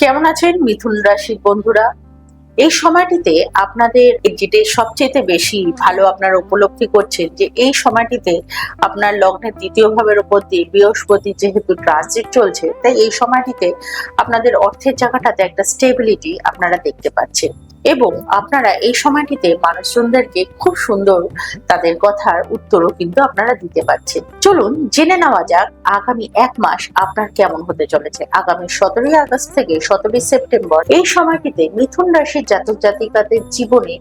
কেমন আছেন মিথুন রাশির বন্ধুরা? এই সময়টিতে আপনাদের যেটা সবচেয়ে বেশি ভালো আপনারা উপলব্ধি করছেন যে এই সময়টিতে আপনার লগ্নের দ্বিতীয় ভাবের উপর দিয়ে বৃহস্পতি যেহেতু ট্রানজিট চলছে, তাই এই সময়টিতে আপনাদের অর্থের জায়গাটাতে একটা স্টেবিলিটি আপনারা দেখতে পাচ্ছেন এবং আপনারা এই সময়টিতে মানুষজনদেরকে খুব সুন্দর তাদের কথার উত্তরও কিন্তু আপনারা দিতে পারছেন। চলুন জেনে নেওয়া যাক আগামী এক মাস আপনার কেমন হতে চলেছে। আগামী 17ই আগস্ট থেকে 17ই সেপ্টেম্বর এই সময়টিতে মিথুন রাশির জাতক জাতিকাদের জীবনে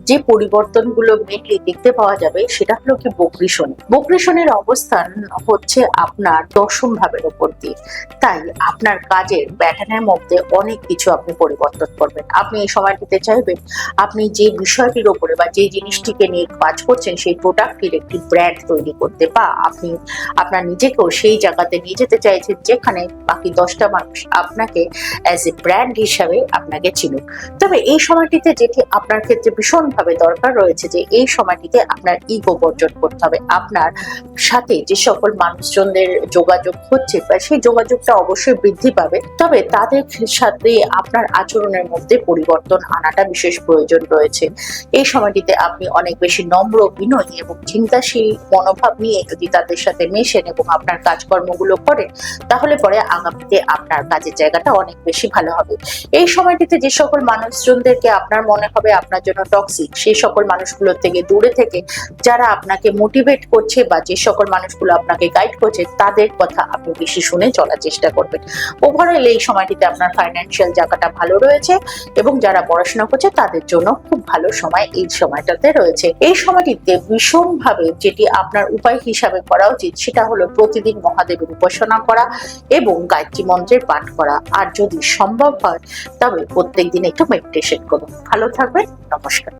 যে পরিবর্তনগুলো মেনলি দেখতে পাওয়া যাবে সেটা হলো কি বকরি শনি। বকরি শনির অবস্থান হচ্ছে আপনার দশম ভাবের উপর দিয়ে, তাই আপনার কাজের প্যাটার্নের মধ্যে অনেক কিছু আপনি পরিবর্তন করবেন। আপনি এই সময়টিতে চাইবেন আপনি যে বিষয়টির উপরে বা যে জিনিসটিকে নিয়ে কাজ করছেন সেই প্রোডাক্টের একটি ব্র্যান্ড তৈরি করতে, বা আপনি আপনার নিজেকেও সেই জায়গাতে নিয়ে যেতে চাইছেন যেখানে বাকি 10টা মানুষ আপনাকে অ্যাজ এ ব্র্যান্ড হিসাবে আপনাকে চিনুক। তবে এই সময়টিতে যেটি আপনার ক্ষেত্রে ভীষণভাবে দরকার রয়েছে যে এই সময়টিতে আপনার ইগো বর্জন করতে হবে। আপনার সাথে যে সকল মানুষজনদের যোগাযোগ হচ্ছে বা সেই যোগাযোগটা অবশ্যই বৃদ্ধি পাবে, তবে তাদের সাথে আপনার আচরণের মধ্যে পরিবর্তন আনাটা বিশেষ প্রয়োজন রয়েছে। এই সময়টিতে আপনি অনেক বেশি নম্র, বিনয়ী এবং চিন্তাশীল মনোভাব নিয়ে যদি তাদের সাথে মেশেন এবং আপনার কাজকর্মগুলো করেন, তাহলে পরে আগামীতে আপনার কাজের জায়গাটা অনেক বেশি ভালো হবে। এই সময়টিতে যে সকল মানুষজনদেরকে আপনার মনে হবে আপনার জন্য টক্সিক, সেই সকল মানুষগুলোর থেকে দূরে থেকে যারা আপনাকে মোটিভেট করছে বা যে সকল মানুষগুলো আপনাকে গাইড করছে তাদের কথা আপনি বেশি শুনে চলার চেষ্টা করবেন। ওভারঅল এই সময়টিতে আপনার ফাইন্যান্সিয়াল জায়গাটা ভালো রয়েছে এবং যারা পড়াশোনা করছে তাদের জন্য খুব ভালো সময় এই সময়টাতে রয়েছে। এই সময়টিতে ভীষণভাবে যেটি আপনার উপায় হিসাবে করা উচিত সেটা হলো প্রতিদিন মহাদেবের উপাসনা করা এবং গায়ত্রী মন্ত্রের পাঠ করা, আর যদি সম্ভব হয় তবে প্রত্যেকদিন একটু মেডিটেশন করুন। ভালো থাকবেন, নমস্কার।